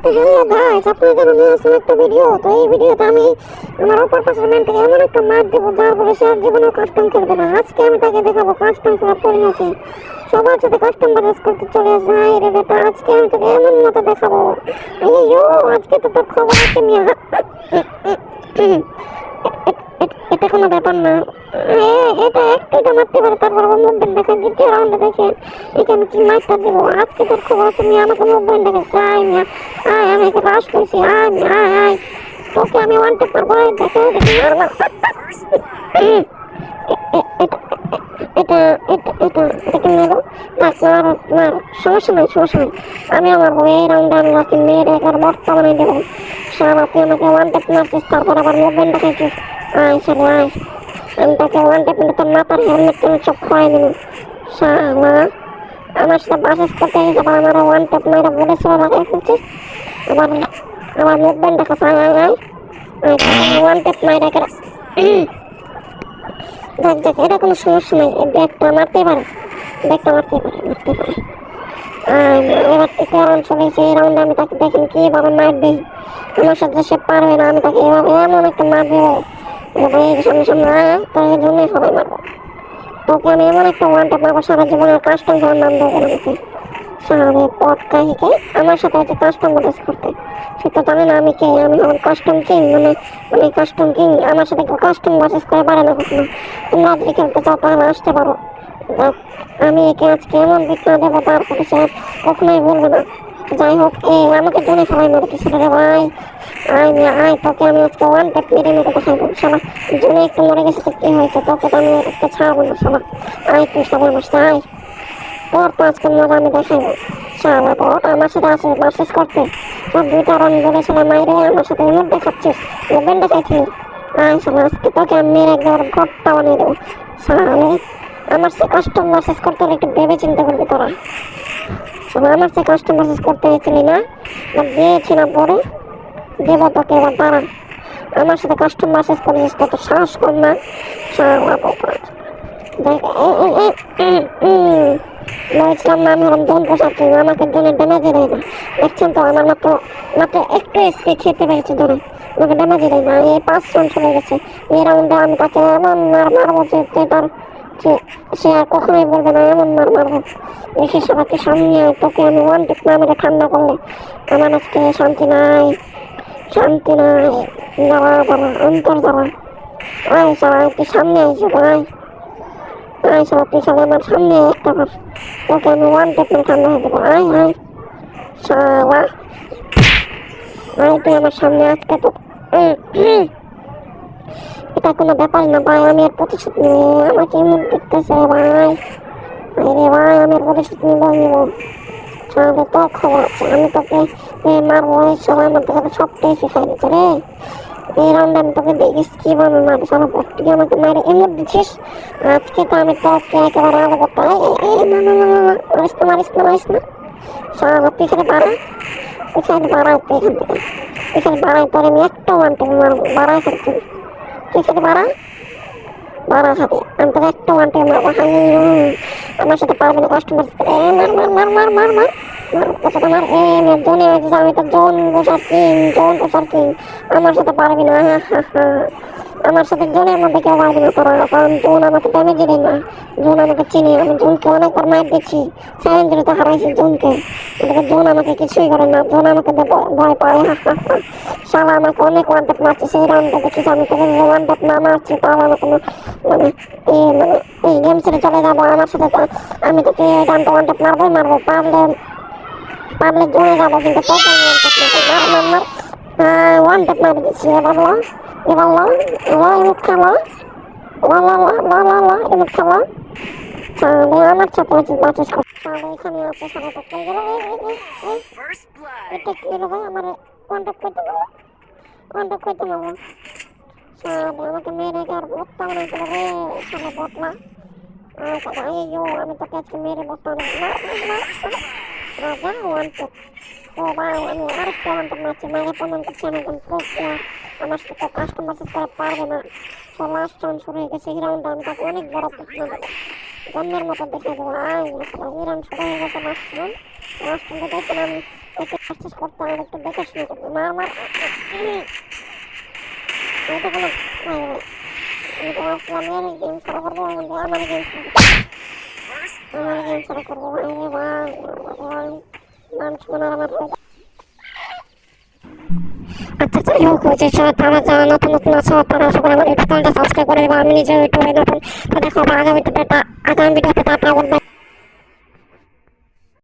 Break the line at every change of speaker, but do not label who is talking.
তো hello guys, আপনাদের নিয়ে আসলাম একটা ভিডিও। তো এই ভিডিওতে আমি আমার অপর পাশের ম্যানটাকে এমন একটা মার দেবো যার বলে সে আর জীবনেও কাস্টম খেলবে না। আজকে আমি তাকে দেখাবো কাস্টম খেলার পরিণতি। সবার সাথে কাস্টম বাজাজ করতে চলে আসবে। হাই রে বেটা, আজকে আমি তোকে এমন মতো দেখাবো। আইয়ো, আজকে তো তোর খবর আছে মিয়া। এটা কোনো ব্যাপার না। এটা একটা মারতে পারে, তারপর আমার মুভমেন্ট দেখা দ্বিতীয় রাউন্ডে দেখে এটা আমি কি মারটা দেবো। আজকে তোর খবর আছে মিয়া, আমাকে মুভমেন্ট দেখে আয় মিয়া, আয় আমি একে রাশ করছি, আয় মিয়া, আয় আয় তোকে আমি ওয়ান টেপ মারবো। দেখে দেখে মারবো। এটা এটা এটা এটা মেরো মার মার, সমস্যা নাই সমস্যা নাই। আমি আমার এই রাউন্ডে আমি লাস্টে মেয়ের একবার বস্তা বানাই দেবো। সারা তুই আমাকে ওয়ান টেপ মারছিস, তারপর আবার মুভমেন্ট দেখাইছিস। আয় সারে আয়, আমি তাকে ওয়ান টেপ মেরে তোর মাথার হেলমেট টেলমেট সব খোয়াই দেবো। শালা আমার সাথে বাসেস করতে গেছে, আবার আমার ওয়ান টেপ মেরে বলেছিল লাগাই ফেলছিস। আবার আমার মুভমেন্ট দেখাস। আয় আয় আয় ওয়ান টেপ মেরে দেখ দেখ, এটা কোনো সমস্যা নেই। ব্যাগটা মারতে পারে, ব্যাগটা মারতে পারে, মারতে পারে। এবার তৃতীয় রাউন্ড চলেছে। এই রাউন্ডে আমি তাকে দেখেন কিভাবে মার দিই। আমার সাথে সে পারবে না, আমি তাকে এভাবে এমন একটা মার দেবো। সামনে সামনে আয়, তো এই জন্যই সবাই মারবো তোকে। আমি এমন একটা ওয়ান টেপ মারবো, সারা জীবনের কাস্টম খেলার নাম দেবো আমাকে। সাহাবে পট কাহিকে আমার সাথে হচ্ছে কাস্টম ম্যানেজ করতে। সে তো জানে না আমি কে। আমি আমার কাস্টম কিং, মানে কাস্টম কিং। আমার সাথে কেউ কাস্টম ম্যানেজ করে পারে না কখনো। তোমরা যদি খেলতে চাও তাহলে আসতে পারো। আমি একে আজকে এমন বিক্রা দেবো, তারপরে সে কখনোই বলবে না। যাই হোক, আমাকে জন্য সবাই মেরে দিচ্ছে রে ভাই। আয় মিয়া আয়, তোকে আমি আজকে ওয়ান টেপ মেরে মেরে দেখাবো। শালা জন্য একটু মরে গেছে তো কি হয়েছে, তোকে তো আমি আজকে ছাড়বো না। শালা আয় তুই সবাই মারছে, আয় তোর তো আজকে মজা আমি দেখাবো। শালা তোর আমার সাথে আছে মারছিস করতে। তোর দুইটা রান বলেছিলাম মাইরে আমার সাথে এমন দেখাচ্ছিস, মুভমেন্ট দেখাইছিলি। আয় শালা আজকে তোকে আমি মেরে একবার ঘরটা বানিয়ে দেবো। শালা আমার সে কাস্টম মার্সেস করতে হলে একটু ভেবে চিন্তা করবি তোরা। শালা আমার সে কাস্টম মার্সেস করতে হয়েছিলি না, দিয়েছিলাম পরে দেবো তোকে। এবার দাঁড়া, আমার সাথে কাস্টম মার্সেস করেছিস, কত সাহস কর না। শালা দেখ বলছিলাম না, আমি হলাম জোন পোশাকি, আমাকে জোনে ড্যামেজে দেয় না। দেখছেন তো আমার মাত্র মাত্র একটু স্প্রে খেতে পেরেছি ধরে, আমাকে ড্যামেজে দেয় না। এই 5 রাউন্ড চলে গেছে। এই রাউন্ডে আমি তাকে এমন মার মারবো যে তার সে আর কখনোই বলবে না এমন মার মারবো। দেখিস সবাইকে সামনে আয়, তোকে আমি ওয়ান টিপ না মেরে ঠান্ডা করলে আমার আজকে শান্তি নাই, শান্তি নাই। যাওয়া যাওয়া অন্তর যাওয়া। আয় সবাই তুই সামনে আইসো, আয় আয় সবাই তুই সবাই আমার সামনে একটা বার, তোকে আমি ওয়ান টেপ মেরে ঠান্ডা হয়ে দেবো। আয় আয় সবা, আয় তুই আমার সামনে আজকে তো এটা কোনো ব্যাপার না ভাই। আমি এর প্রতিশোধ নিয়ে আমাকে এমন দেখতেছে ভাই। আরে ভাই আমি এর প্রতিশোধ নিবো। তাহলে তো খবর আছে, আমি তোকে মারবো। সবাই আমার তোকে সবটাই শিখাই দিচ্ছে রে। এই রাউন্ডে আমি তোকে দেখিস কিভাবে মারি। সারা তুই আমাকে মারে এমন দিচ্ছিস, আজকে তো আমি তোকে একেবারে আলাদা করতে। না না না না, মারিস না মারিস না মারিস না। সারা পিছনে বাড়া, পিছনে বাড়াই তুই এখান থেকে, পিছনে বাড়াই তোর আমি একটা ওয়ান টেপ মারবো। বাড়াই ফেলছি পিছনে বাড়া, বাড়া সাথে আমি তোকে একটা ওয়ান টেপ মারবো। আমার সাথে পারবে না কাস্টমার। মার মার মার মার মার মার মার জোনে আছিস। আমি তো জোন বসার কিং, জোন বসার কিং। আমার সাথে পারবি না। আমার সাথে জোনের মধ্যে কেউ পারবি না তোরা, কারণ জোন আমাকে ড্যামেজ দেয় না। জোন আমাকে চিনি, আমি জোনকে অনেকবার মার দিচ্ছি, চ্যালেঞ্জে তো হারাইছি জোনকে। কিন্তু জোন আমাকে কিছুই করে না, জোন আমাকে ভয় পায়। শালা আমাকে অনেক ওয়ান টেপ মারছে। সেই রাউন্ডে দেখিস আমি তোকে ওয়ান টেপ না মারছি তাহলে আমাকে মানে এই গেম ছেড়ে চলে যাবো। আমার সাথে আমি তোকে রাউন্ডে ওয়ান টেপ মারবোই মারবো, পারলে পারলে জমে যাবো। কিন্তু তোকে আমি ওয়ান টেপ মার মার মার ওয়ান টেপ মারি দিচ্ছি। এবার ল, এবার ল, এমুক খেলো, এমুক খেলো। তাহলে আমার সাথে আছে বাচিস করতে। তাহলে এখানে আছে সারা করতে গেল। এটা কি হলো ভাই, আমার ওয়ান টেপ করতে বলো, ওয়ান টেপ করতে বলো। আমাকে মেরে আর বট্টা বানাই দিল রে, সারা বটলা। আমি তোকে আজকে মেরে বট্টা রাজা ওয়ান টেপ। ও ভাই আমি আরেকটা ওয়ান টেপ মারছি, মারে প্রমাণ করছি আমি একদম প্রো প্লেয়ার। আমার সাথে কাস্টম বাসেস করে পারবে না। সো লাস্ট রাউন্ড শুরু হয়ে গেছে। এই রাউন্ডে আমি তাকে অনেক বড় প্রশ্ন দেবো, গন্যের মতো দেখে দেবো। এই রাউন্ড শুরু হয়ে গেছে, লাস্ট রাউন্ড। আসলে দেখুন আমি একটু প্র্যাকটিস করতে হবে, একটু দেখে শুনে করবো। মা আমার এটা কোনো আমি তো ভাবছিলাম এর গেম শুরু করবো, আমার গেম শুরু করবো। ভাই রে ভাই নাম শোনার আমার আচ্ছা যাই হোক, ওই যে তারা যারা নতুন নতুন আছে তারা সবাই আমার ইউটিউব চ্যানেলটা সাবস্ক্রাইব করে দেবে। আমি নিজেও ইউটিউবে নতুন, তো দেখো আগামী ভিডিওতে টাটা,